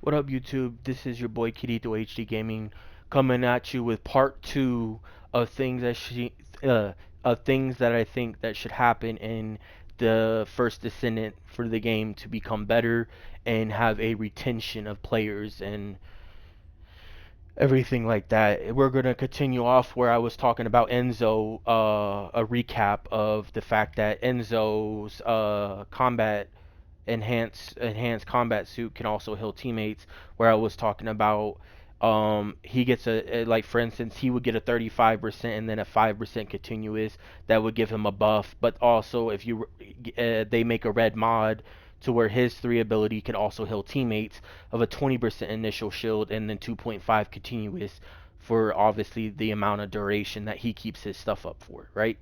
What up, YouTube? This is your boy Kirito HD Gaming coming at you with part two of uh, things that I think that should happen in the First Descendant for the game to become better and have a retention of players and everything like that. We're gonna continue off where I was talking about Enzo, a recap of the fact that Enzo's combat enhanced combat suit can also heal teammates, where I was talking about he gets like, for instance, he would get a 35% and then a 5% continuous that would give him a buff. But also if you they make a red mod to where his 3 ability can also heal teammates of a 20% initial shield and then 2.5 continuous for obviously the amount of duration that he keeps his stuff up for, right?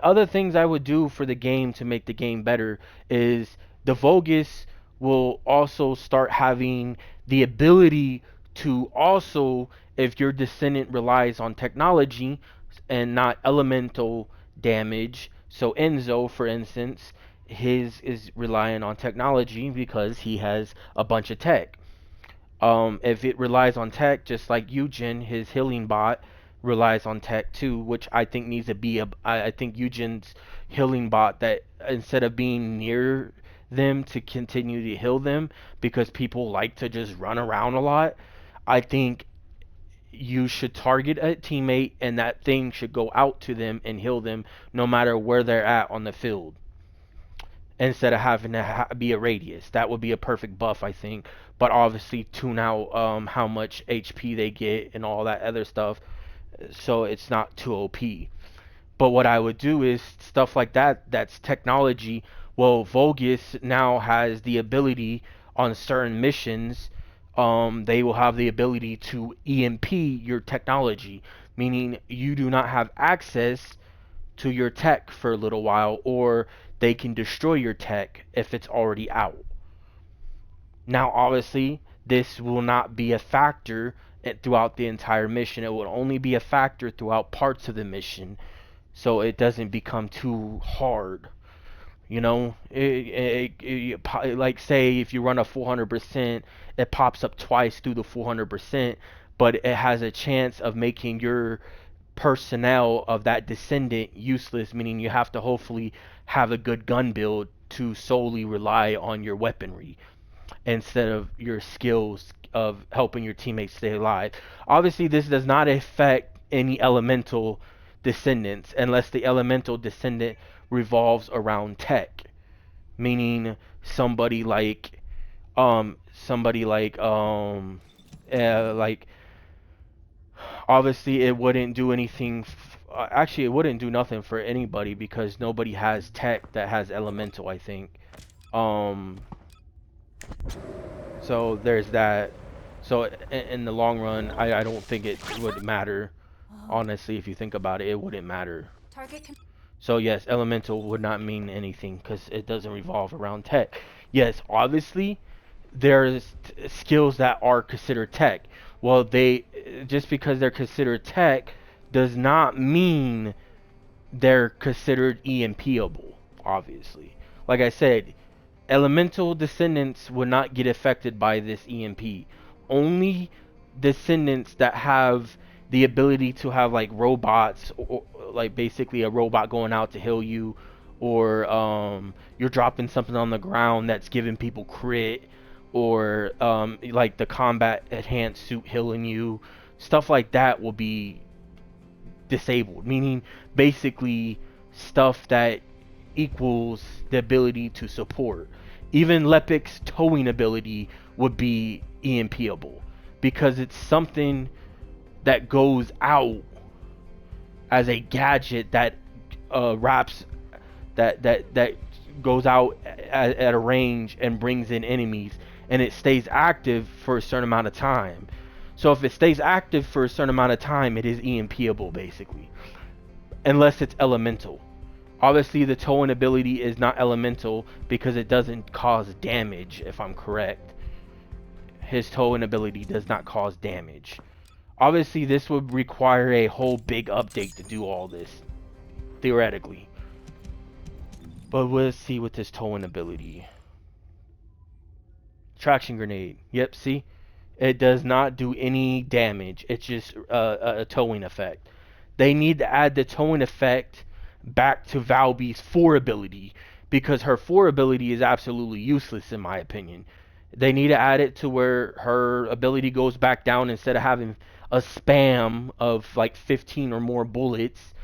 Other things I would do for the game to make the game better is the Vogus will also start having the ability to also, if your descendant relies on technology and not elemental damage. So Enzo, for instance, his is relying on technology because he has a bunch of tech. If it relies on tech, just like Eugen, his healing bot relies on tech too, which I think needs to be I think Eugen's healing bot, that instead of being near them to continue to heal them because people like to just run around a lot, I think you should target a teammate and that thing should go out to them and heal them no matter where they're at on the field, instead of having to be a radius. That would be a perfect buff, I think. But obviously tune out how much HP they get and all that other stuff, so it's not too OP. But what I would do is stuff like that. That's technology. Well, Vogus now has the ability on certain missions. They will have the ability to EMP your technology, meaning you do not have access to your tech for a little while, or they can destroy your tech if it's already out. Now, obviously, this will not be a factor throughout the entire mission. It will only be a factor throughout parts of the mission, so it doesn't become too hard. You know, like say if you run a 400%, it pops up twice through the 400%, but it has a chance of making your personnel of that descendant useless, meaning you have to hopefully have a good gun build to solely rely on your weaponry instead of your skills of helping your teammates stay alive. Obviously, this does not affect any elemental descendants unless the elemental descendant revolves around tech, meaning somebody like obviously it wouldn't do anything actually it wouldn't do nothing for anybody because nobody has tech that has elemental, I think. um so there's that. So in the long run, I don't think it would matter. Honestly, if you think about it, it wouldn't matter. So yes, elemental would not mean anything because it doesn't revolve around tech. Yes, obviously there's skills that are considered tech. Well, they just because they're considered tech does not mean they're considered EMPable. Obviously, like I said, elemental descendants would not get affected by this EMP. Only descendants that have the ability to have like robots, or like basically a robot going out to heal you, or you're dropping something on the ground that's giving people crit, or like the combat enhanced suit healing you, stuff like that will be disabled, meaning basically stuff that equals the ability to support. Even Lepic's towing ability would be EMPable because it's something that goes out as a gadget that wraps that goes out at a range and brings in enemies, and it stays active for a certain amount of time. So if it stays active for a certain amount of time, it is EMPable basically, unless it's elemental. Obviously, the towing ability is not elemental because it doesn't cause damage, if I'm correct. His towing ability does not cause damage. Obviously, this would require a whole big update to do all this, theoretically. But we'll see with this towing ability. Traction grenade. Yep, see? It does not do any damage. It's just a towing effect. They need to add the towing effect back to Valby's 4 ability because her 4 ability is absolutely useless in my opinion. They need to add it to where her ability goes back down instead of having a spam of like 15 or more bullets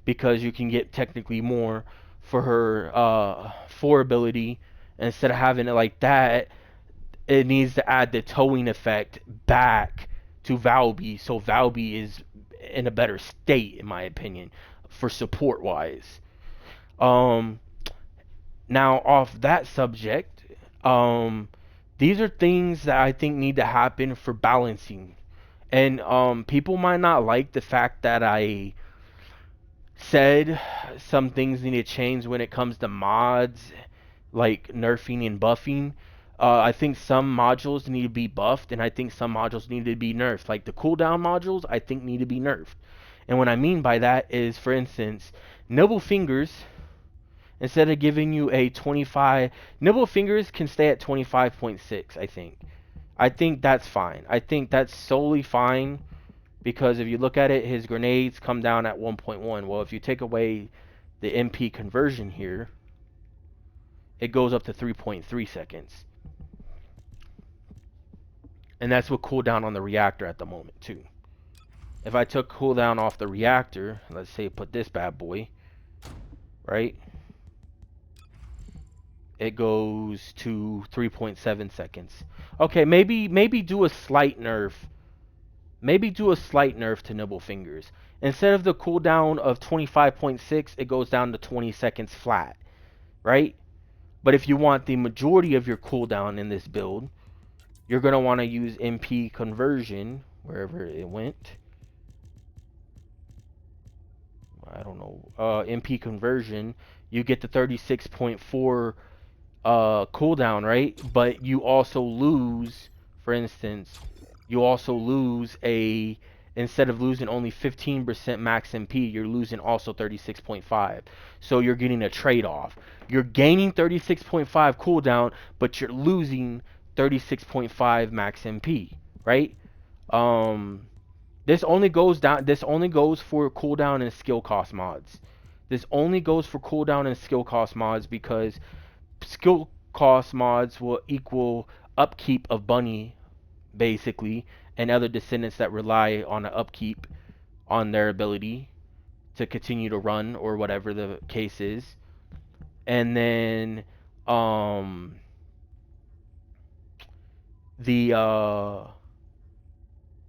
because you can get technically more for her 4 ability. Instead of having it like that, it needs to add the towing effect back to Valby so Valby is in a better state in my opinion for support wise. Um Now off that subject, these are things that I think need to happen for balancing. And people might not like the fact that I said some things need to change when it comes to mods, like nerfing and buffing. I think some modules need to be buffed, and I think some modules need to be nerfed. Like the cooldown modules, I think need to be nerfed. And what I mean by that is, for instance, Noble Fingers, instead of giving you a 25, Noble Fingers can stay at 25.6, I think. I think that's fine. I think that's solely fine because if you look at it, his grenades come down at 1.1. Well, if you take away the MP conversion here, it goes up to 3.3 seconds. And that's what cooldown on the reactor at the moment too. If I took cooldown off the reactor, let's say put this bad boy, right? It goes to 3.7 seconds. Okay, maybe do a slight nerf. Maybe do a slight nerf to Nibble Fingers. Instead of the cooldown of 25.6, it goes down to 20 seconds flat, right? But if you want the majority of your cooldown in this build, you're going to want to use MP conversion, wherever it went. I don't know. MP conversion, you get the 36.4 cooldown, right? But you also lose, for instance, you also lose a, instead of losing only 15% max MP, you're losing also 36.5. So you're getting a trade-off. You're gaining 36.5 cooldown, but you're losing 36.5 max MP, right? This only goes down. This only goes for cooldown and skill cost mods. This only goes for cooldown and skill cost mods because skill cost mods will equal upkeep of Bunny, basically, and other descendants that rely on the upkeep on their ability to continue to run or whatever the case is. And then the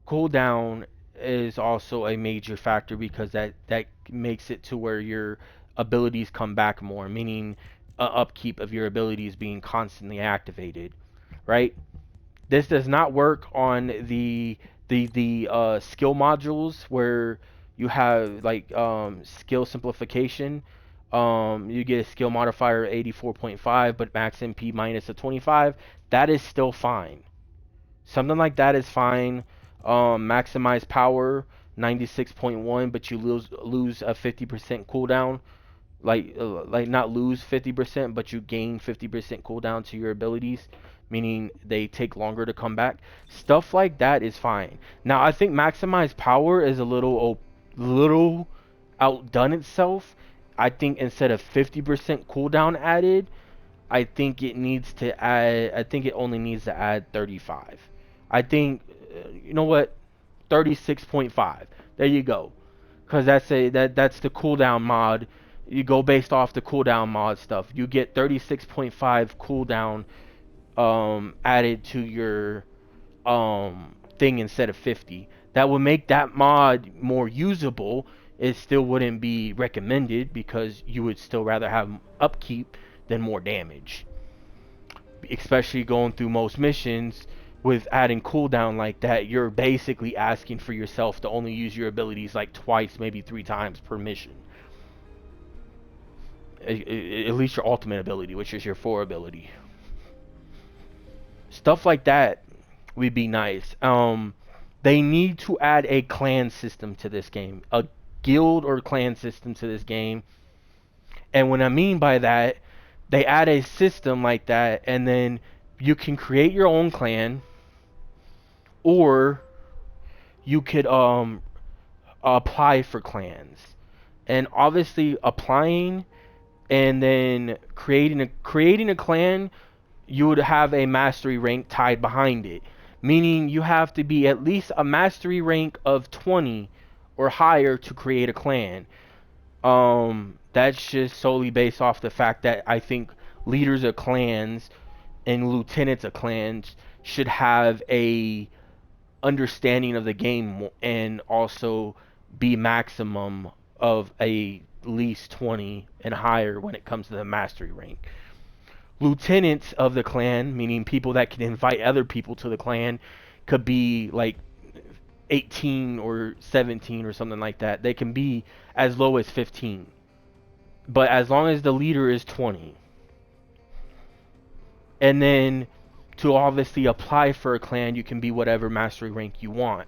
cooldown is also a major factor because that makes it to where your abilities come back more, meaning upkeep of your abilities being constantly activated, right? This does not work on the skill modules where you have like skill simplification. You get a skill modifier 84.5, but max MP minus a 25. That is still fine. Something like that is fine. Maximize power 96.1, but you lose a 50% cooldown. Like not lose 50%, but you gain 50% cooldown to your abilities, meaning they take longer to come back. Stuff like that is fine. Now I think maximize power is a little outdone itself. I think instead of 50% cooldown added, I think it needs to add. I think it only needs to add 35. I think, you know what, 36.5. There you go, because that's the cooldown mod. You go based off the cooldown mod stuff. You get 36.5 cooldown added to your thing instead of 50. That would make that mod more usable. It still wouldn't be recommended because you would still rather have upkeep than more damage, especially going through most missions. With adding cooldown like that, you're basically asking for yourself to only use your abilities like twice, maybe 3 times per mission. At least your ultimate ability, which is your 4 ability. Stuff like that would be nice. They need to add a clan system to this game, a guild or clan system to this game. And what I mean by that, they add a system like that, and then You can create your own clan, or you could apply for clans. And obviously applying and then creating a clan, you would have a mastery rank tied behind it. Meaning you have to be at least a mastery rank of 20 or higher to create a clan. That's just solely based off the fact that I think leaders of clans and lieutenants of clans should have a understanding of the game and also be maximum of a least 20 and higher when it comes to the mastery rank. Lieutenants of the clan, meaning people that can invite other people to the clan, could be like 18 or 17 or something like that. They can be as low as 15. But as long as the leader is 20. And then to obviously apply for a clan, you can be whatever mastery rank you want.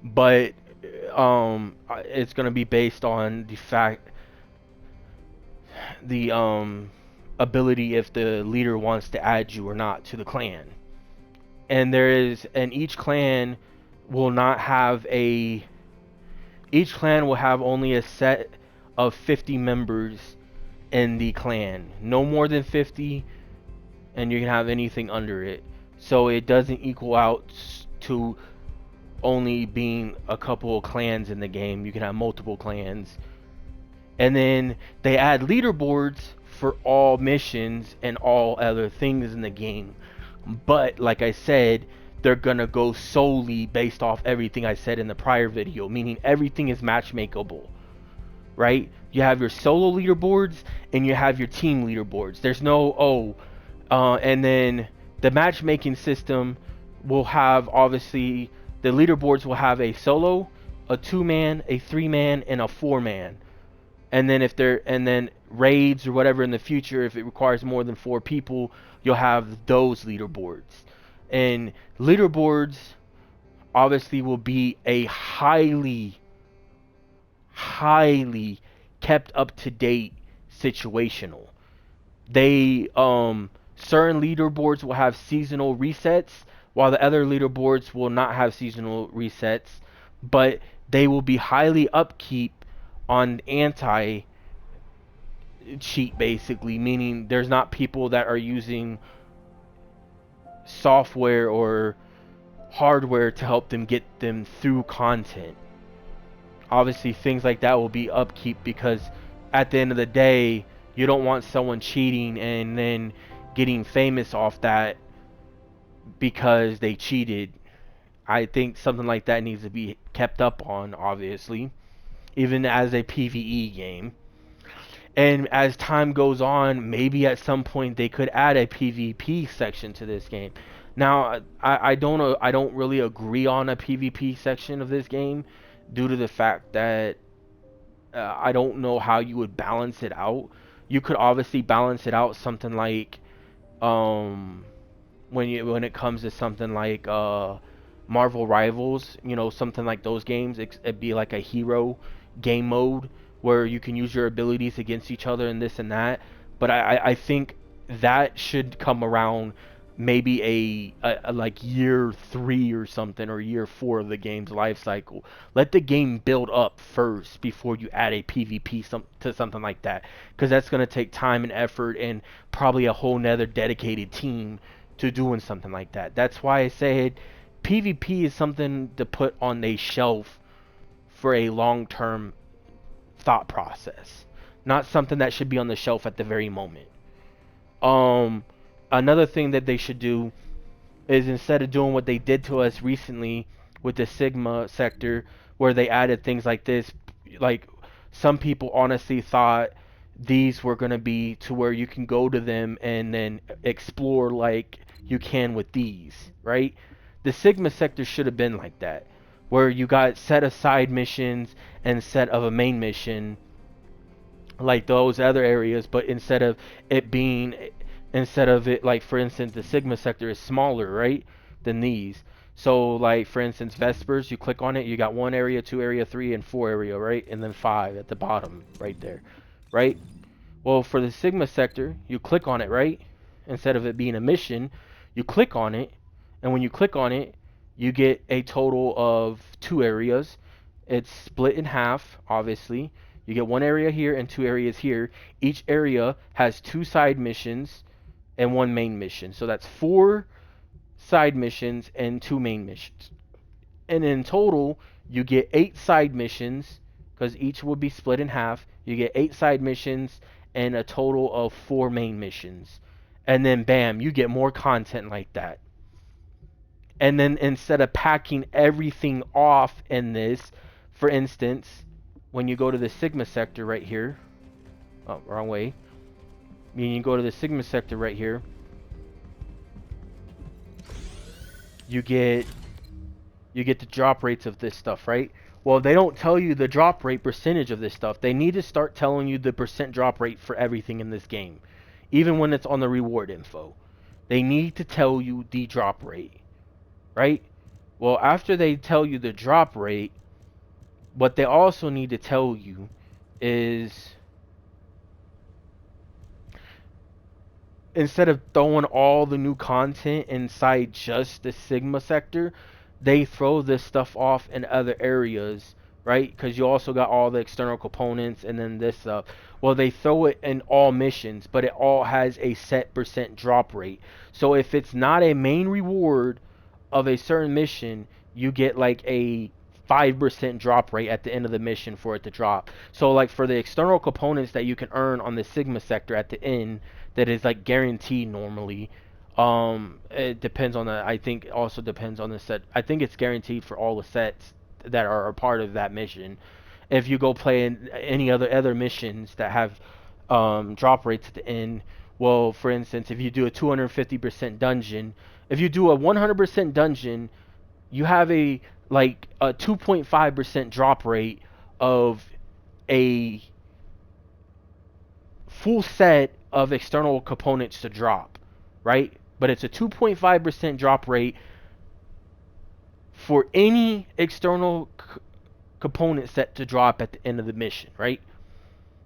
But it's going to be based on the ability if the leader wants to add you or not to the clan. And each clan will not have a each clan will have only a set of 50 members in the clan. No more than 50, and you can have anything under it. So it doesn't equal out to only being a couple of clans in the game. You can have multiple clans. And then they add leaderboards for all missions and all other things in the game. But like I said, they're gonna go solely based off everything I said in the prior video, meaning everything is matchmakeable, right? You have your solo leaderboards and you have your team leaderboards. There's no and then the matchmaking system will have, obviously the leaderboards will have a solo, a 2-man, a 3-man, and a 4-man. And then raids or whatever in the future, if it requires more than 4 people, you'll have those leaderboards. And leaderboards obviously will be a highly kept up to date situational. They certain leaderboards will have seasonal resets, while the other leaderboards will not have seasonal resets, but they will be highly upkeep on anti cheat, basically, meaning there's not people that are using software or hardware to help them get them through content. Obviously things like that will be upkeep, because at the end of the day you don't want someone cheating and then getting famous off that because they cheated. I think something like that needs to be kept up on, obviously, even as a PvE game. And as time goes on, maybe at some point they could add a PvP section to this game. Now, I don't really agree on a PvP section of this game, due to the fact that I don't know how you would balance it out. You could obviously balance it out something like um when it comes to something like Marvel Rivals, something like those games. It'd be like a hero game mode where you can use your abilities against each other and this and that. But I think that should come around maybe a like year 3 or something, or year 4 of the game's life cycle. Let the game build up first before you add a PvP to something like that, because that's going to take time and effort and probably a whole nother dedicated team to doing something like that. That's why I said PvP is something to put on a shelf for a long-term thought process, not something that should be on the shelf at the very moment. Um, Another thing that they should do is, instead of doing what they did to us recently with the Sigma sector, where they added things like this, like some people honestly thought these were going to be to where you can go to them and then explore like you can with these, right? The Sigma sector should have been like that, where you got set aside missions and set of a main mission like those other areas, but instead of it, like for instance the Sigma sector is smaller, right, than these. So like for instance Vespers, you click on it, you got 1 area, 2 area, 3 and 4 area, right, and then 5 at the bottom right there, right? Well, for the Sigma sector, you click on it, right? Instead of it being a mission, you click on it, and when you click on it, you get a total of 2 areas. It's split in half, obviously. You get 1 area here and 2 areas here. Each area has 2 side missions and 1 main mission. So that's 4 side missions and 2 main missions. And in total, you get 8 side missions because each will be split in half. You get 8 side missions and a total of 4 main missions. And then bam, you get more content like that. And then instead of packing everything off in this, for instance, when you go to the Sigma sector right here, oh, wrong way. You go to the Sigma sector right here, you get the drop rates of this stuff, right? Well, they don't tell you the drop rate percentage of this stuff. They need to start telling you the percent drop rate for everything in this game, even when it's on the reward info. They need to tell you the drop rate, right? Well, after they tell you the drop rate, what they also need to tell you is, instead of throwing all the new content inside just the Sigma sector, they throw this stuff off in other areas, right? Because you also got all the external components and then this stuff. Well, they throw it in all missions, but it all has a set percent drop rate. So if it's not a main reward of a certain mission, you get like a 5% drop rate at the end of the mission for it to drop. So like for the external components that you can earn on the Sigma sector at the end, that is like guaranteed normally. It depends on the. I think also depends on the set. I think it's guaranteed for all the sets that are a part of that mission. If you go play in any other missions that have drop rates at the end, well, for instance, if you do a 250% dungeon, if you do a 100% dungeon, you have a 2.5% drop rate of a full set of external components to drop, right? But it's a 2.5% drop rate for any external component set to drop at the end of the mission, right?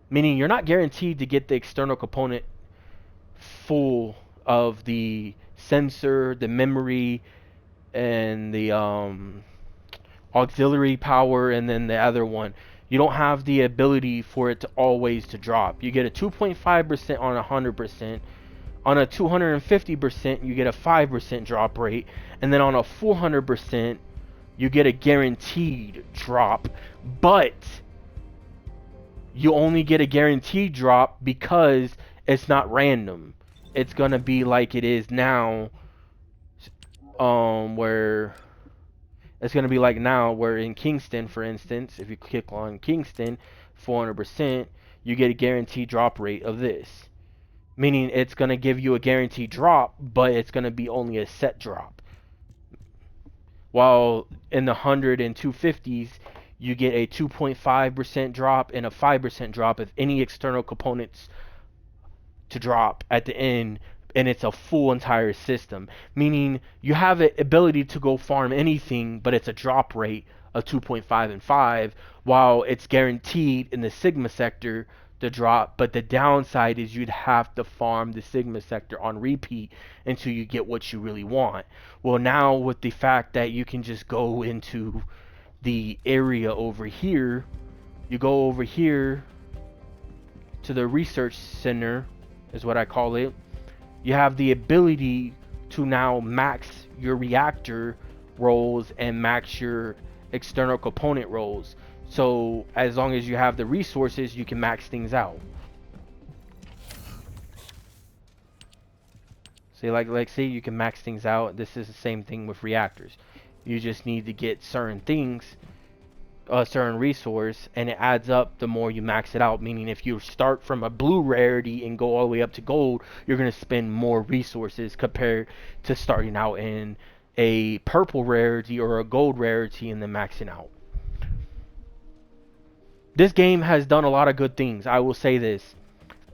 Meaning you're not guaranteed to get the external component full of the sensor, the memory, and the auxiliary power, and then the other one. You don't have the ability for it to always to drop. You get a 2.5% on 100%. On a 250%, you get a 5% drop rate. And then on a 400%, you get a guaranteed drop. But you only get a guaranteed drop because it's not random. It's going to be like it is now, where it's going to be like now, where in Kingston, for instance, if you click on Kingston, 400%, you get a guaranteed drop rate of this. Meaning it's going to give you a guaranteed drop, but it's going to be only a set drop. While in the 100 and 250s, you get a 2.5% drop and a 5% drop of any external components to drop at the end, and it's a full entire system, meaning you have the ability to go farm anything, but it's a drop rate of 2.5 and 5, while it's guaranteed in the Sigma sector to drop. But the downside is you'd have to farm the Sigma sector on repeat until you get what you really want. Well, now with the fact that you can just go into the area over here, you go over here to the research center, is what I call it. You have the ability to now max your reactor rolls and max your external component rolls. So as long as you have the resources, you can max things out. So like say you can max things out. This is the same thing with reactors. You just need to get certain things, a certain resource, and it adds up the more you max it out. Meaning if you start from a blue rarity and go all the way up to gold, you're going to spend more resources compared to starting out in a purple rarity or a gold rarity and then maxing out. This game has done a lot of good things. I will say this.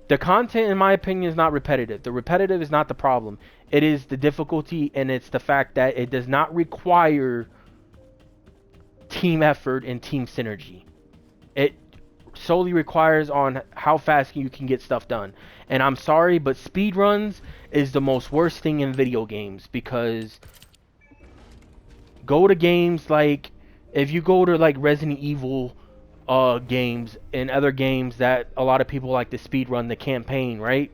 The content, in my opinion, is not repetitive. The repetitive is not the problem. It is the difficulty, and it's the fact that it does not require team effort and team synergy. It solely requires on how fast you can get stuff done. And I'm sorry, but speed runs is the most worst thing in video games, because go to games like, if you go to like Resident Evil games and other games that a lot of people like to speed run the campaign, right?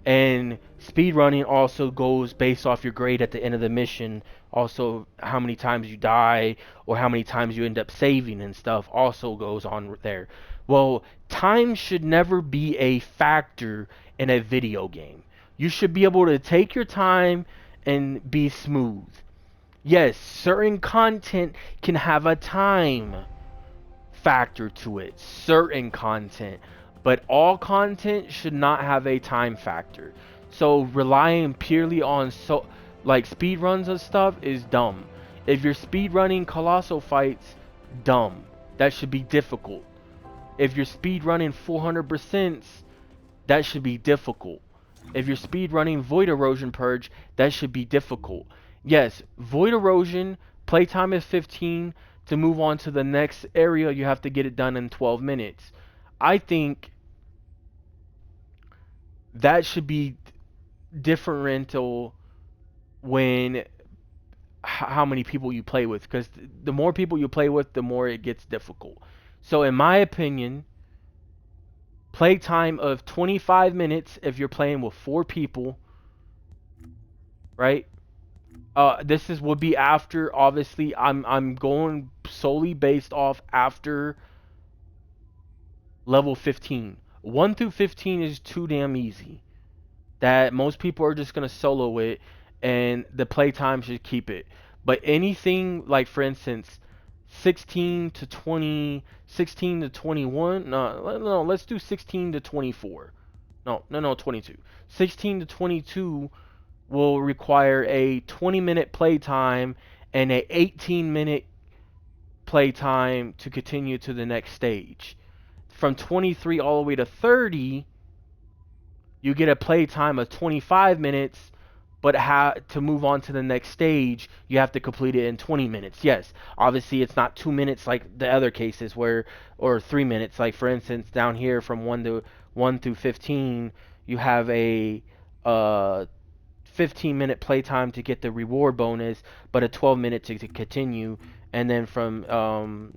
And speedrunning also goes based off your grade at the end of the mission. Also, how many times you die or how many times you end up saving and stuff also goes on there. Well, time should never be a factor in a video game. You should be able to take your time and be smooth. Yes, certain content can have a time factor to it, certain content, but all content should not have a time factor. So relying purely on like speed runs of stuff is dumb. If you're speed running colossal fights, dumb. That should be difficult. If you're speed running 400%, that should be difficult. If you're speed running Void Erosion Purge, that should be difficult. Yes, Void Erosion, playtime is 15. To move on to the next area, you have to get it done in 12 minutes. I think that should be differential when how many people you play with, because the more people you play with, the more it gets difficult. So in my opinion, playtime of 25 minutes if you're playing with 4 people, right? This is would be after, obviously I'm going solely based off after level 15. 1 through 15 is too damn easy. That most people are just gonna solo it, and the playtime should keep it. But anything like, for instance, 16 to 20, 16 to 21. No, let's do 16 to 24. No, 22. 16 to 22 will require a 20-minute playtime and a 18-minute playtime to continue to the next stage. From 23 all the way to 30, you get a playtime of 25 minutes, but to move on to the next stage, you have to complete it in 20 minutes. Yes, obviously it's not 2 minutes like the other cases or 3 minutes. Like for instance, down here from 1 through 15, you have a 15-minute playtime to get the reward bonus, but a 12-minute to continue. And then from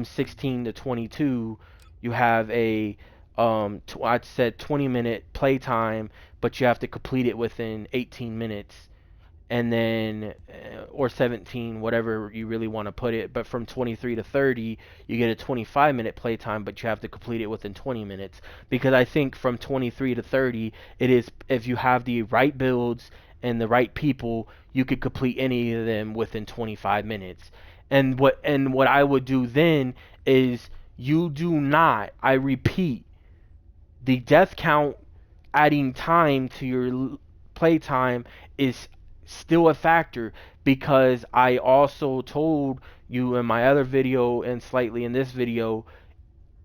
16 to 22, you have a I'd said 20-minute playtime, but you have to complete it within 18 minutes. And then or 17, whatever you really want to put it. But from 23 to 30, you get a 25-minute playtime, but you have to complete it within 20 minutes. Because I think from 23 to 30, it is, if you have the right builds and the right people, you could complete any of them within 25 minutes. And what I would do then is, you do not, I repeat, the death count adding time to your playtime is still a factor, because I also told you in my other video and slightly in this video,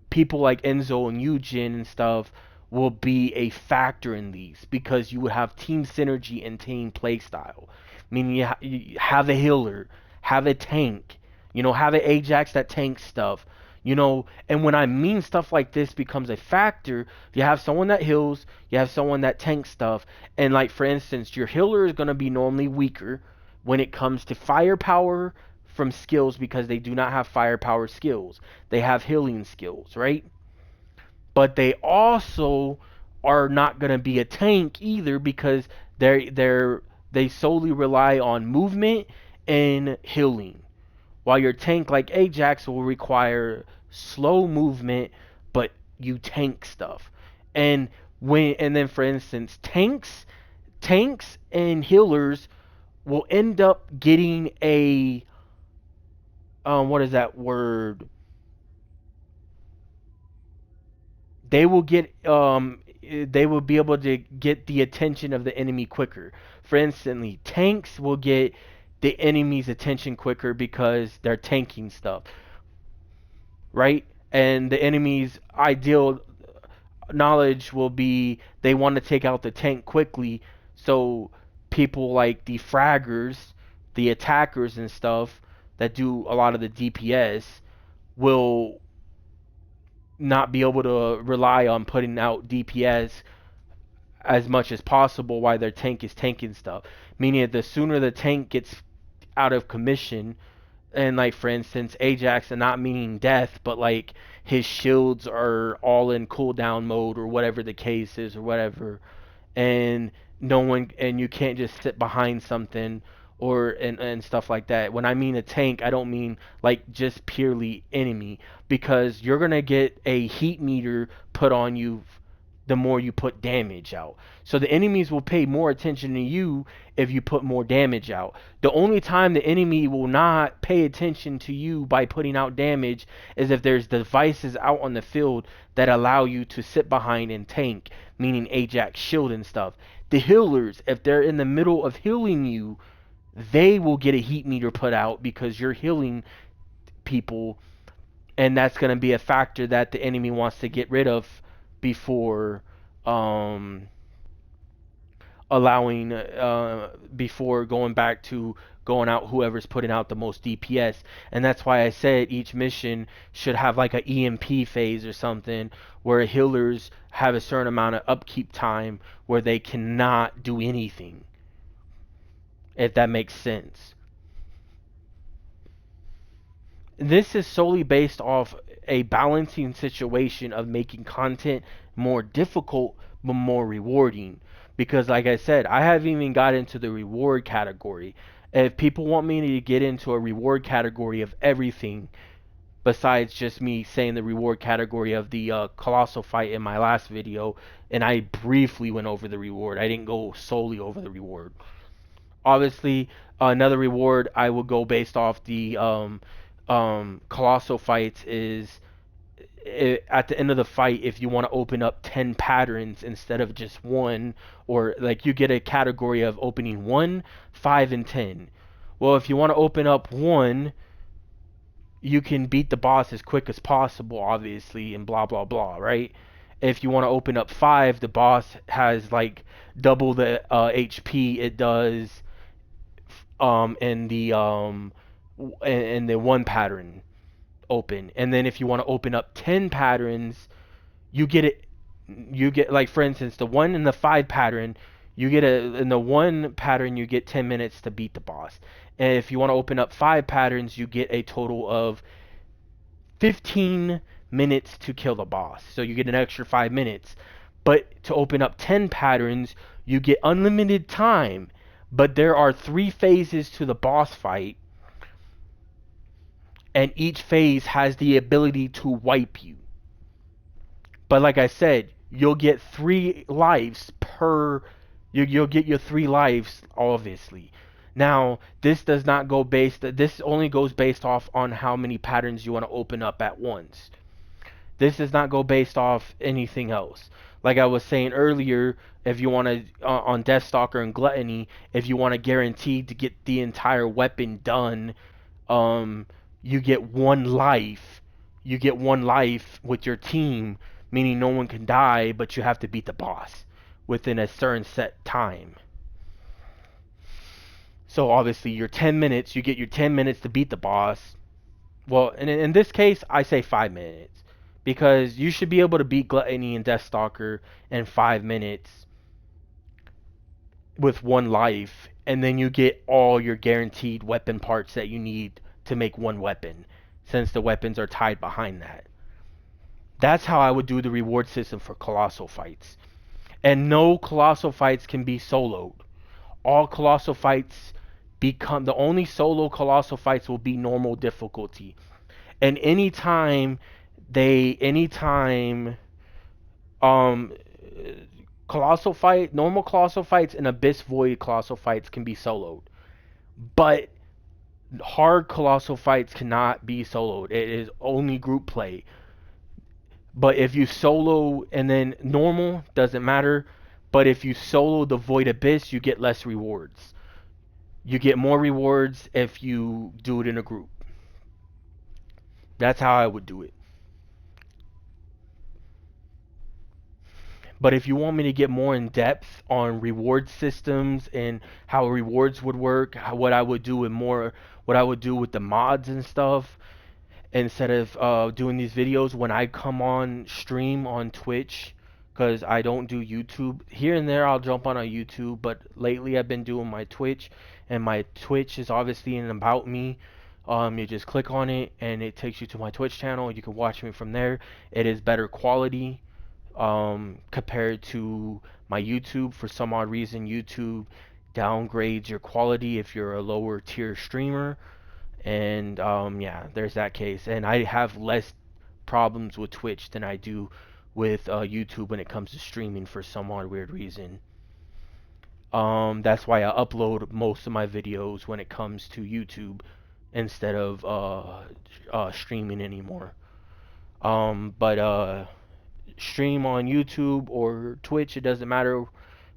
people like Enzo and Eugen and stuff will be a factor in these, because you would have team synergy and team playstyle. Meaning you have a healer, have a tank, have an Ajax that tanks stuff. And when I mean stuff like this becomes a factor, you have someone that heals, you have someone that tanks stuff, and like for instance, your healer is going to be normally weaker when it comes to firepower from skills, because they do not have firepower skills. They have healing skills, right? But they also are not going to be a tank either, because they solely rely on movement and healing. While your tank like Ajax will require slow movement, but you tank stuff. And then for instance, tanks and healers will end up getting a what is that word? They will get they will be able to get the attention of the enemy quicker. For instance, tanks will get the enemy's attention quicker because they're tanking stuff, right? And the enemy's ideal knowledge will be, they want to take out the tank quickly, so people like the fraggers, the attackers and stuff that do a lot of the DPS will not be able to rely on putting out DPS as much as possible while their tank is tanking stuff. Meaning that the sooner the tank gets out of commission, and like for instance Ajax, and not meaning death, but like his shields are all in cooldown mode or whatever the case is or whatever, and no one, and you can't just sit behind something or and stuff like that. When I mean a tank, I don't mean like just purely enemy, because you're gonna get a heat meter put on you the more you put damage out. So the enemies will pay more attention to you if you put more damage out. The only time the enemy will not pay attention to you by putting out damage is if there's devices out on the field that allow you to sit behind and tank, meaning Ajax shield and stuff. The healers, if they're in the middle of healing you, they will get a heat meter put out because you're healing people, and that's going to be a factor that the enemy wants to get rid of before um, allowing before going back to going out whoever's putting out the most DPS. And that's why I said each mission should have like a EMP phase or something where healers have a certain amount of upkeep time where they cannot do anything, if that makes sense. This is solely based off a balancing situation of making content more difficult but more rewarding. Because, like I said, I haven't even got into the reward category. If people want me to get into a reward category of everything, besides just me saying the reward category of the colossal fight in my last video, and I briefly went over the reward, I didn't go solely over the reward. Obviously, another reward I would go based off the colossal fights is at the end of the fight, if you want to open up 10 patterns instead of just one, or like you get a category of opening 1, 5, and 10. Well, if you want to open up 1, you can beat the boss as quick as possible, obviously, and blah blah blah, right? If you want to open up 5, the boss has like double the HP it does in the in the one pattern open. And then if you want to open up 10 patterns, you get it, you get, like for instance, the 1 and the 5 pattern, you get a, in the 1 pattern you get 10 minutes to beat the boss. And if you want to open up 5 patterns, you get a total of 15 minutes to kill the boss. So you get an extra 5 minutes. But to open up 10 patterns, you get unlimited time. But there are 3 phases to the boss fight, and each phase has the ability to wipe you. But like I said, you'll get 3 lives per. You'll get your 3 lives, obviously. Now, this does not go based. This only goes based off on how many patterns you want to open up at once. This does not go based off anything else. Like I was saying earlier, if you want to on Deathstalker and Gluttony, if you want to guarantee to get the entire weapon done, um, you get 1 life. You get 1 life with your team, meaning no one can die, but you have to beat the boss within a certain set time. So obviously your 10 minutes, you get your 10 minutes to beat the boss. Well, in this case, I say 5 minutes, because you should be able to beat Gluttony and Deathstalker in 5 minutes with 1 life, and then you get all your guaranteed weapon parts that you need to make 1 weapon, since the weapons are tied behind that. That's how I would do the reward system for colossal fights. And no colossal fights can be soloed. All colossal fights become, the only solo colossal fights will be normal difficulty. And anytime um colossal fight, normal colossal fights and abyss void colossal fights can be soloed. But hard colossal fights cannot be soloed. It is only group play. But if you solo and then normal, doesn't matter. But if you solo the Void Abyss, you get less rewards. You get more rewards if you do it in a group. That's how I would do it. But if you want me to get more in depth on reward systems and how rewards would work, what I would do with the mods and stuff, instead of doing these videos when I come on stream on Twitch, because I don't do YouTube. Here and there I'll jump on a YouTube, but lately I've been doing my Twitch, and my Twitch is obviously an about me. You just click on it and it takes you to my Twitch channel. You can watch me from there. It is better quality compared to my YouTube. For some odd reason, YouTube downgrades your quality if you're a lower tier streamer. And yeah, there's that case. And I have less problems with Twitch than I do with YouTube when it comes to streaming for some odd weird reason. That's why I upload most of my videos when it comes to YouTube instead of streaming anymore. But stream on YouTube or Twitch, it doesn't matter.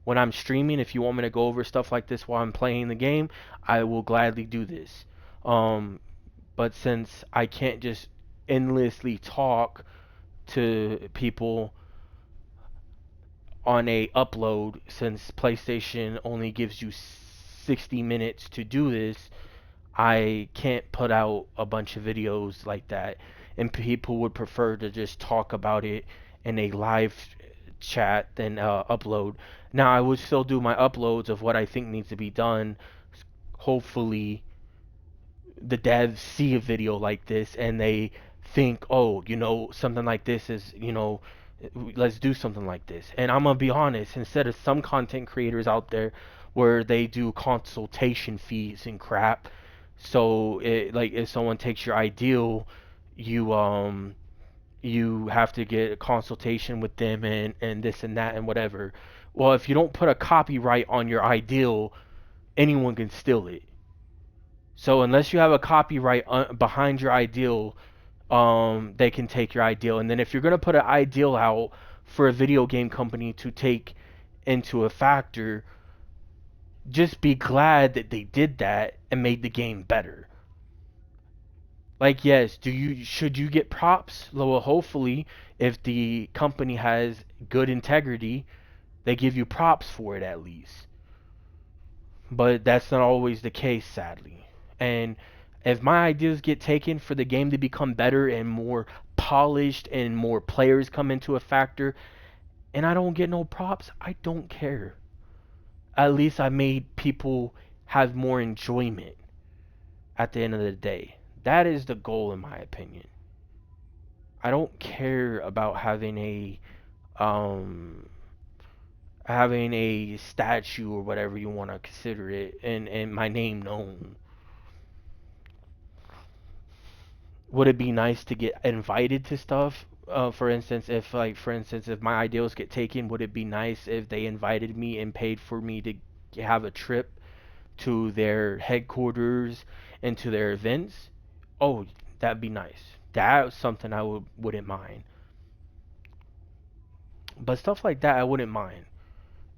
When I'm streaming, if you want me to go over stuff like this while I'm playing the game, I will gladly do this. Um, but since I can't just endlessly talk to people on a upload, since PlayStation only gives you 60 minutes to do this, I can't put out a bunch of videos like that. And people would prefer to just talk about it in a live chat than upload. Now, I would still do my uploads of what I think needs to be done. Hopefully, the devs see a video like this and they think, oh, something like this is, let's do something like this. And I'm gonna be honest, instead of some content creators out there where they do consultation fees and crap, so like if someone takes your ideal, you have to get a consultation with them and this and that and whatever. Well, if you don't put a copyright on your ideal, anyone can steal it. So unless you have a copyright behind your ideal, they can take your ideal. And then if you're gonna put an ideal out for a video game company to take into a factor, just be glad that they did that and made the game better. Like, yes, should you get props? Well, hopefully, if the company has good integrity, they give you props for it at least. But that's not always the case, sadly. And if my ideas get taken for the game to become better and more polished and more players come into a factor, and I don't get no props, I don't care. At least I made people have more enjoyment at the end of the day. That is the goal, in my opinion. I don't care about um having a statue or whatever you want to consider it and my name known. Would it be nice to get invited to stuff? For instance, if my ideals get taken, would it be nice if they invited me and paid for me to have a trip to their headquarters and to their events? Oh, that'd be nice. That's something I wouldn't mind. But stuff like that, I wouldn't mind.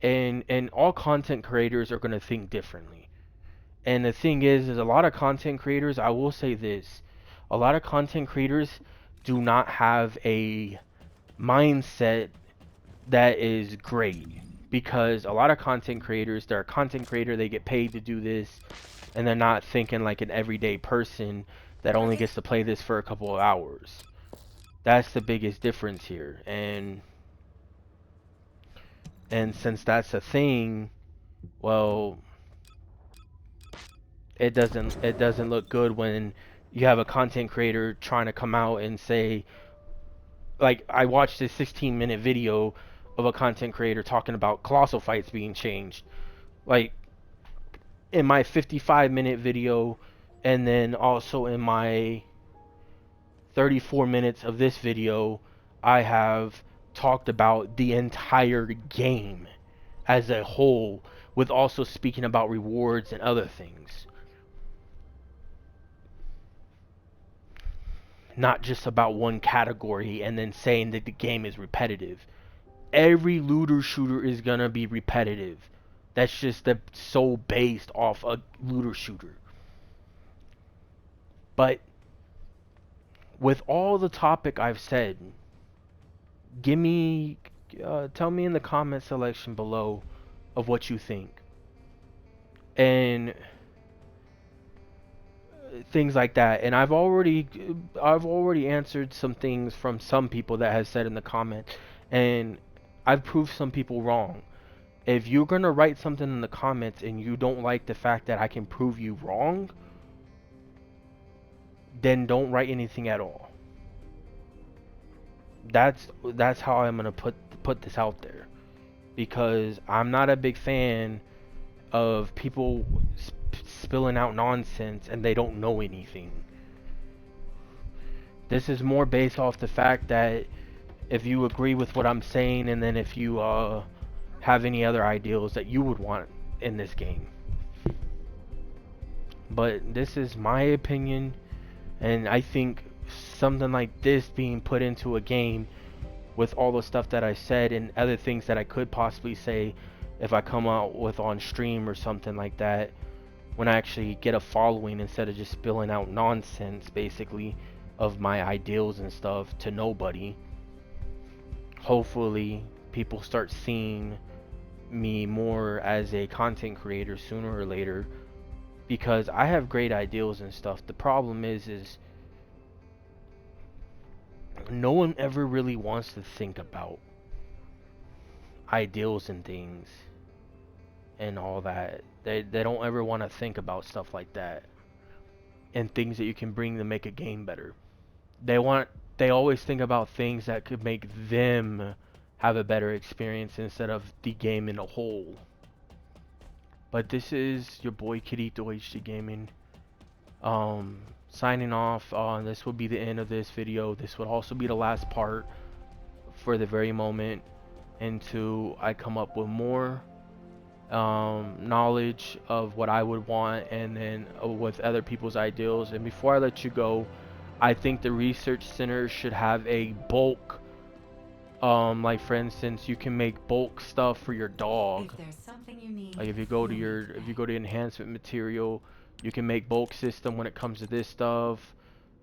And all content creators are gonna think differently. And the thing is a lot of content creators, I will say this, a lot of content creators do not have a mindset that is great. Because a lot of content creators, they're a content creator, they get paid to do this, and they're not thinking like an everyday person that only gets to play this for a couple of hours. That's the biggest difference here. And since that's a thing, well, it doesn't look good when you have a content creator trying to come out and say, like, I watched this 16-minute video of a content creator talking about colossal fights being changed. Like, in my 55-minute video, and then also in my 34 minutes of this video, I have talked about the entire game as a whole, with also speaking about rewards and other things. Not just about one category and then saying that the game is repetitive. Every looter shooter is gonna be repetitive. That's just so based off a looter shooter. But with all the topic I've said, give me, tell me in the comment section below of what you think. And things like that. And I've already answered some things from some people that have said in the comments, and I've proved some people wrong. If you're gonna write something in the comments and you don't like the fact that I can prove you wrong, then don't write anything at all. That's how I'm gonna put this out there, because I'm not a big fan of people spilling out nonsense and they don't know anything. This is more based off the fact that if you agree with what I'm saying, and then if you have any other ideals that you would want in this game. But this is my opinion, and I think something like this being put into a game with all the stuff that I said and other things that I could possibly say if I come out with on stream or something like that, when I actually get a following, instead of just spilling out nonsense basically of my ideals and stuff to nobody. Hopefully people start seeing me more as a content creator sooner or later, because I have great ideals and stuff. The problem is no one ever really wants to think about ideals and things and all that. They don't ever want to think about stuff like that and things that you can bring to make a game better. They always think about things that could make them have a better experience instead of the game in a whole. But this is your boy Kirito HD Gaming. Signing off. This will be the end of this video. This would also be the last part for the very moment until I come up with more knowledge of what I would want, and then with other people's ideals. And before I let you go, I think the research center should have a bulk, like for instance, you can make bulk stuff for your dog. Like if you go to enhancement material, you can make bulk system when it comes to this stuff.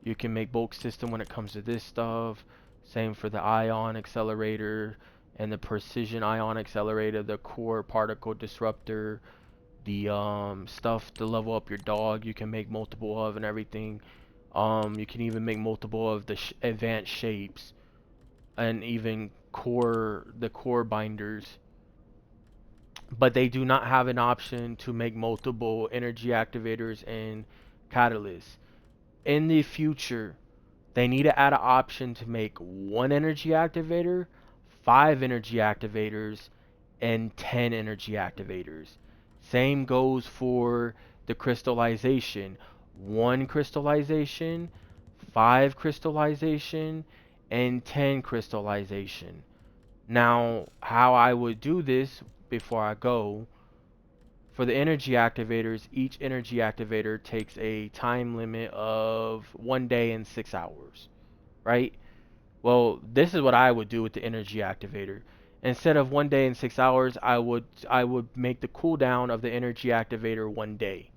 You can make bulk system when it comes to this stuff. Same for the ion accelerator and the precision ion accelerator, the core particle disruptor, the stuff to level up your dog. You can make multiple of and everything. You can even make multiple of the advanced shapes, and even the core binders. But they do not have an option to make multiple energy activators and catalysts. In the future, they need to add an option to make one energy activator, 5 energy activators, and 10 energy activators. Same goes for the crystallization. 1 crystallization, 5 crystallization, and 10 crystallization. Now, how I would do this before I go, for the energy activators, each energy activator takes a time limit of 1 day and 6 hours, right? Well, this is what I would do with the energy activator. Instead of 1 day and 6 hours, I would make the cooldown of the energy activator 1 day,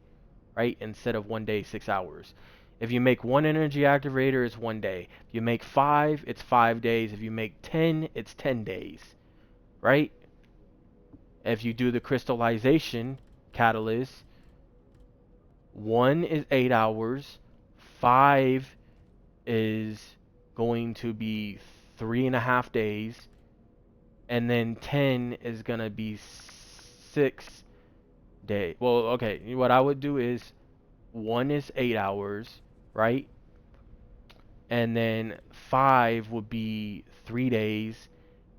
right? Instead of 1 day 6 hours. If you make 1 energy activator, it's 1 day. If you make 5, it's 5 days. If you make 10, it's 10 days, right? If you do the crystallization catalyst, 1 is 8 hours, 5 is going to be 3.5 days, and then 10 is gonna be 6 days. Well, okay, what I would do is 1 is 8 hours, right? And then 5 would be 3 days,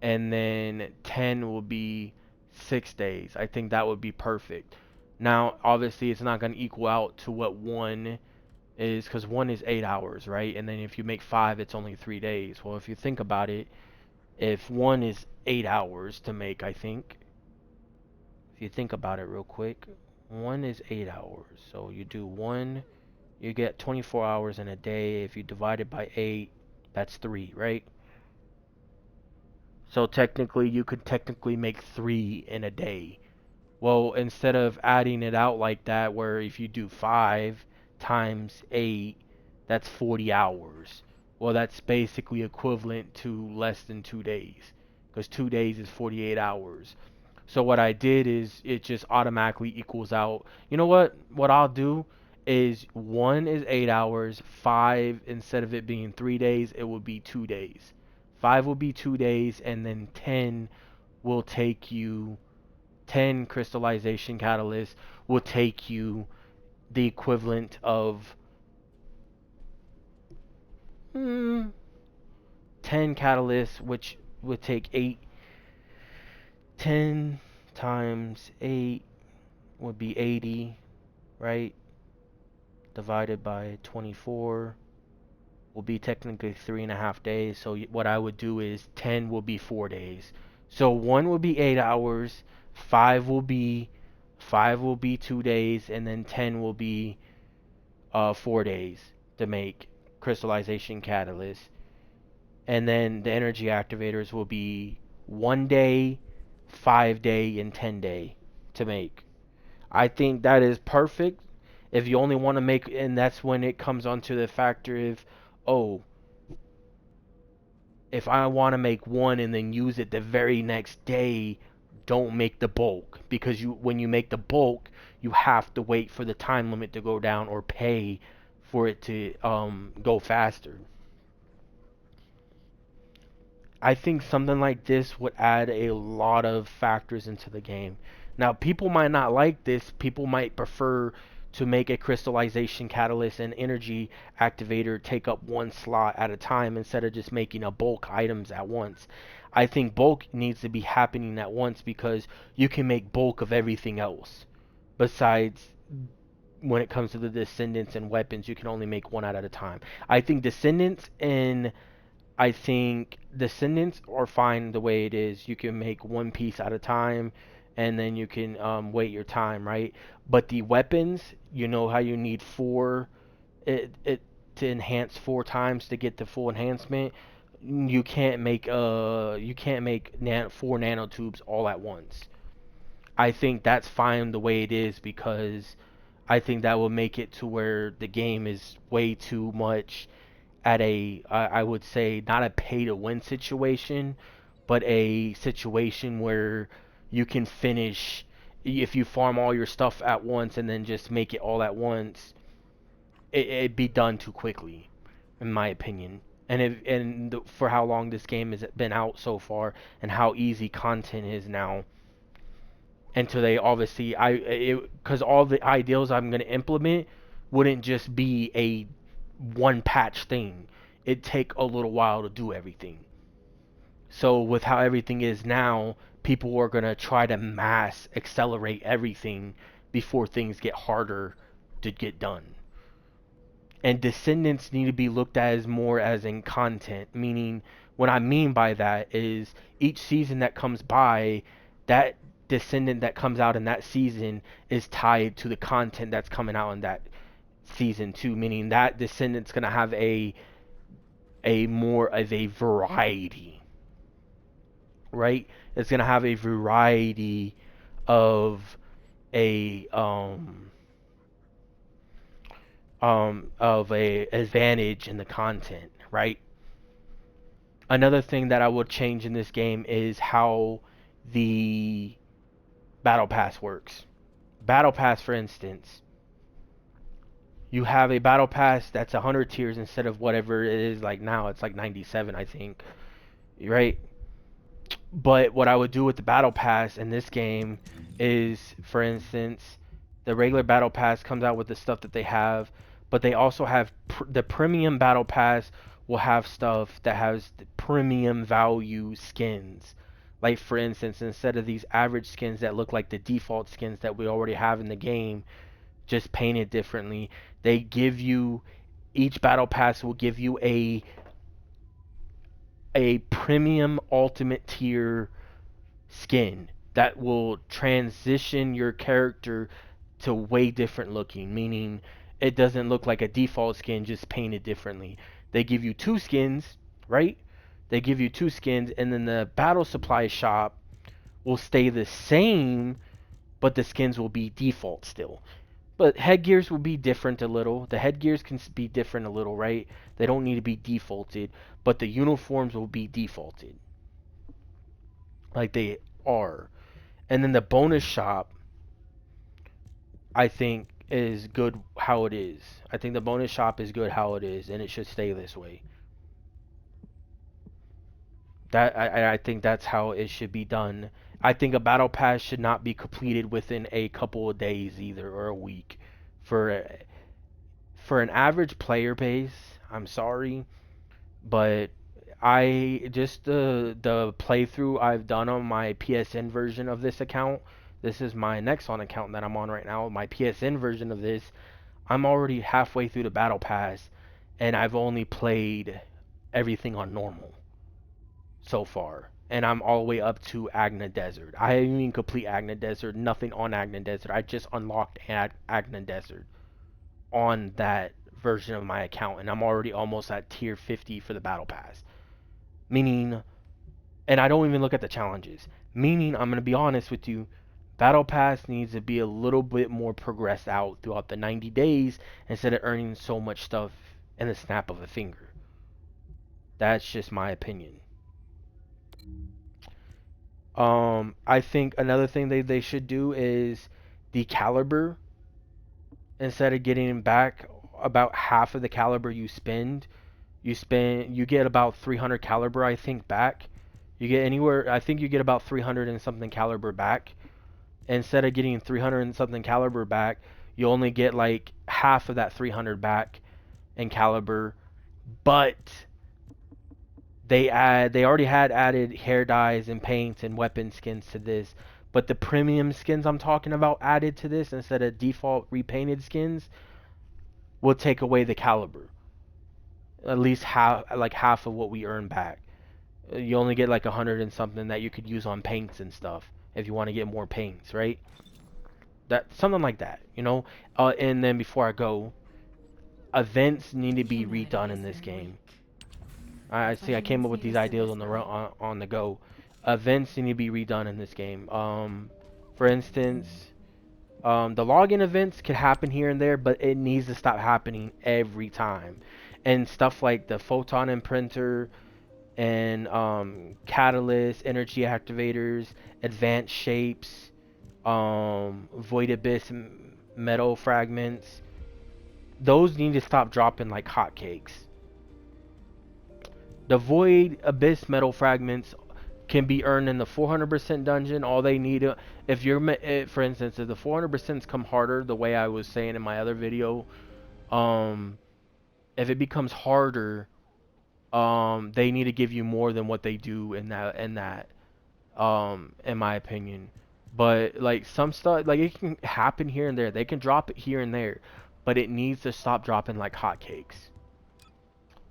and then 10 will be 6 days. I think that would be perfect. Now, obviously, it's not going to equal out to what 1 is, because 1 is 8 hours, right? And then if you make 5, it's only 3 days. Well, if you think about it, if 1 is 8 hours to make, I think, if you think about it real quick, 1 is 8 hours. So you do 1, you get 24 hours in a day. If you divide it by 8, that's 3, right? So technically, you could technically make 3 in a day. Well, instead of adding it out like that, where if you do 5 times 8, that's 40 hours. Well, that's basically equivalent to less than 2 days, because 2 days is 48 hours. So what I did is it just automatically equals out. You know what? What I'll do is one is 8 hours, five instead of it being 3 days, it will be 2 days. Five will be 2 days, and then 10 will take you 10 crystallization catalysts will take you the equivalent of 10 catalysts, which would take 8. 10 times 8 would be 80, right? Divided by 24 will be technically 3.5 days. So what I would do is 10 will be 4 days. So one will be 8 hours, five will be 2 days, and then 10 will be 4 days to make crystallization catalyst. And then the energy activators will be 1 day, 5 day, and 10 day to make. I think that is perfect. If you only want to make, and that's when it comes onto the factor of, oh, if I want to make one and then use it the very next day, don't make the bulk, because when you make the bulk, you have to wait for the time limit to go down or pay for it to go faster. I think something like this would add a lot of factors into the game. Now, people might not like this. People might prefer to make a crystallization catalyst and energy activator take up one slot at a time instead of just making a bulk items at once. I think bulk needs to be happening at once because you can make bulk of everything else. Besides, when it comes to the descendants and weapons, you can only make one out at a time. I think descendants are fine the way it is. You can make one piece at a time, and then you can wait your time, right? But the weapons, you know how you need it to enhance 4 times to get the full enhancement. You can't make 4 nanotubes all at once. I think that's fine the way it is because I think that will make it to where the game is way too much at I would say not a pay to win situation, but a situation where you can finish if you farm all your stuff at once and then just make it all at once. It'd be done too quickly, in my opinion. For how long this game has been out so far and how easy content is now, until they obviously because all the ideals I'm going to implement wouldn't just be a one patch thing. It'd take a little while to do everything. So with how everything is now, people are going to try to mass accelerate everything before things get harder to get done. And descendants need to be looked at as more as in content, meaning what I mean by that is each season that comes by, that descendant that comes out in that season is tied to the content that's coming out in that season too, meaning that descendant's going to have a more of a variety, right? It's going to have a variety of a advantage in the content, right? Another thing that I would change in this game is how the battle pass works. Battle pass, for instance, you have a battle pass that's 100 tiers instead of whatever it is like now. It's like 97, I think, right? But what I would do with the battle pass in this game is, for instance, the regular battle pass comes out with the stuff that they have, but they also have the premium battle pass will have stuff that has the premium value skins. Like for instance, instead of these average skins that look like the default skins that we already have in the game, just painted differently, they give you each battle pass will give you a premium ultimate tier skin that will transition your character to way different looking, meaning it doesn't look like a default skin just painted differently. They give you two skins, right? They give you two skins, and then the battle supply shop will stay the same, but the skins will be default still. But headgears will be different a little. The headgears can be different a little, right? They don't need to be defaulted, but the uniforms will be defaulted like they are. And then the bonus shop, I think, is good how it is. I think the bonus shop is good how it is, and it should stay this way. That I think that's how it should be done. I think a battle pass should not be completed within a couple of days either, or a week. For for an average player base, I'm sorry, but I just the playthrough I've done on my PSN version of this account. This is my Nexon account that I'm on right now. My PSN version of this, I'm already halfway through the battle pass, and I've only played everything on normal so far. And I'm all the way up to Agna Desert. I haven't even complete Agna Desert, nothing on Agna Desert. I just unlocked Agna Desert on that version of my account, and I'm already almost at tier 50 for the battle pass. Meaning, and I don't even look at the challenges. Meaning, I'm going to be honest with you, battle pass needs to be a little bit more progressed out throughout the 90 days instead of earning so much stuff in the snap of a finger. That's just my opinion. I think another thing they should do is the caliber. Instead of getting back about half of the caliber you get about 300 caliber, I think, back. You get anywhere, I think you get about 300 and something caliber back. Instead of getting 300 and something caliber back, you only get like half of that 300 back in caliber. But they already had added hair dyes and paints and weapon skins to this. But the premium skins I'm talking about added to this instead of default repainted skins will take away the caliber. At least half of what we earn back. You only get like 100 and something that you could use on paints and stuff if you want to get more paints, right? That something like that, you know. And then before I go, events need to be redone in this game. I see. I came up with these ideas on the go. Events need to be redone in this game. For instance, the login events could happen here and there, but it needs to stop happening every time. And stuff like the photon imprinter and catalyst, energy activators, advanced shapes, void abyss metal fragments. Those need to stop dropping like hotcakes. The void abyss metal fragments can be earned in the 400% dungeon. All they need, if you're, for instance, if the 400% come harder, the way I was saying in my other video, if it becomes harder, they need to give you more than what they do in that, in my opinion. But like some stuff, like it can happen here and there. They can drop it here and there, but it needs to stop dropping like hotcakes.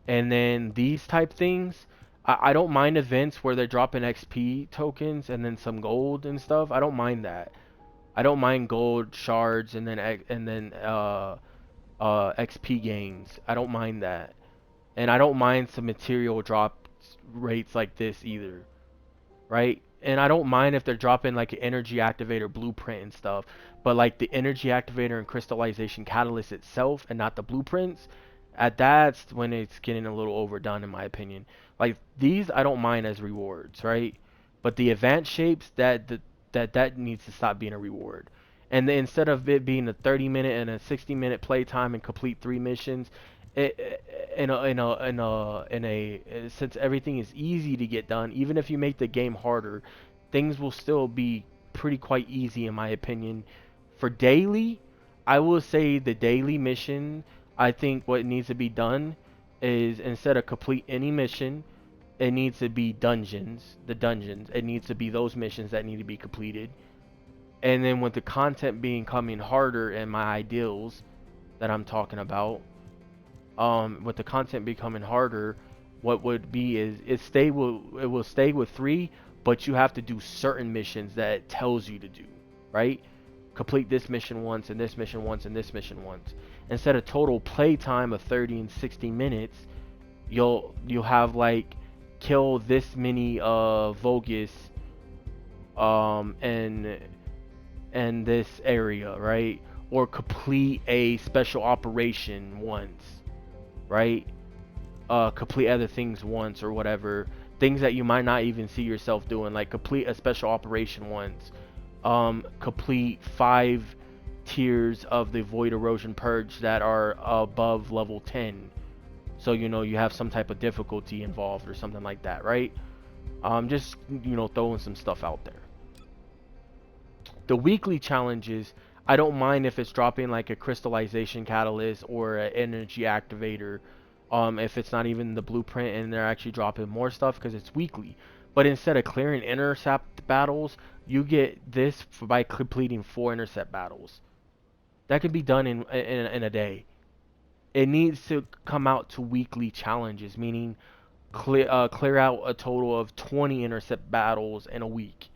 And then these type things, I don't mind events where they're dropping XP tokens and then some gold and stuff. I don't mind that. I don't mind gold shards and then XP gains. I don't mind that. And I don't mind some material drop rates like this either, right? And I don't mind if they're dropping like an energy activator blueprint and stuff, but like the energy activator and crystallization catalyst itself and not the blueprints, at that's when it's getting a little overdone in my opinion. Like these I don't mind as rewards, right? But the advanced shapes that needs to stop being a reward. And then instead of it being a 30-minute and a 60-minute playtime and complete 3 missions, since everything is easy to get done, even if you make the game harder, things will still be pretty quite easy in my opinion. For daily, I will say the daily mission, I think what needs to be done is instead of complete any mission, it needs to be dungeons. The dungeons, it needs to be those missions that need to be completed. And then with the content being coming harder and my ideals that I'm talking about, with the content becoming harder, what would be is it will stay with 3, but you have to do certain missions that it tells you to do, right? Complete this mission once and this mission once and this mission once. Instead of total play time of 30 and 60 minutes, you'll have like kill this many Vogus and this area, right? Or complete a special operation once, right? Complete other things once or whatever. Things that you might not even see yourself doing, like complete a special operation once. Complete 5 tiers of the Void Erosion Purge that are above level 10. So you have some type of difficulty involved or something like that, right? Just throwing some stuff out there. The weekly challenges, I don't mind if it's dropping like a crystallization catalyst or an energy activator. If it's not even the blueprint and they're actually dropping more stuff because it's weekly. But instead of clearing intercept battles, you get this by completing 4 intercept battles. That can be done in a day. It needs to come out to weekly challenges, meaning clear out a total of 20 intercept battles in a week.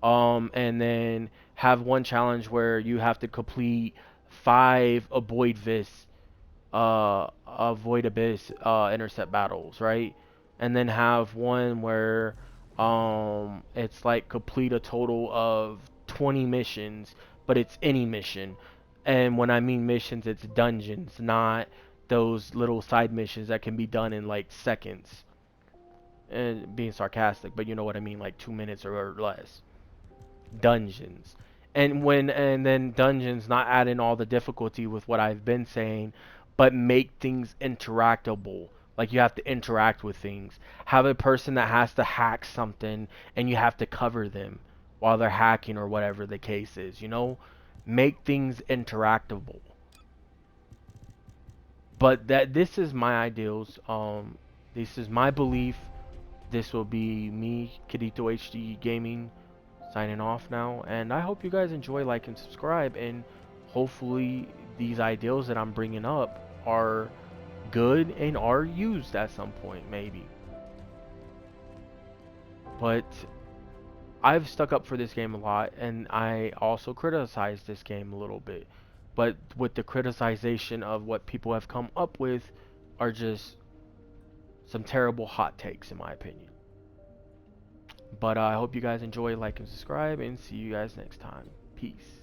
And then have one challenge where you have to complete 5 avoid abyss intercept battles, right? And then have one where it's like complete a total of 20 missions, but it's any mission. And when I mean missions, it's dungeons, not those little side missions that can be done in like seconds. And being sarcastic, but you know what I mean, like 2 minutes or less. Dungeons. And then dungeons, not adding all the difficulty with what I've been saying, but make things interactable. Like you have to interact with things. Have a person that has to hack something and you have to cover them while they're hacking or whatever the case is, Make things interactable. But this is my ideals. This is my belief. This will be me, Kidito HD Gaming, signing off now, and I hope you guys enjoy, like, and subscribe, and hopefully these ideals that I'm bringing up are good and are used at some point, maybe. But I've stuck up for this game a lot, and I also criticized this game a little bit, but with the criticization of what people have come up with are just some terrible hot takes in my opinion. But I hope you guys enjoy, like, and subscribe, and see you guys next time. Peace.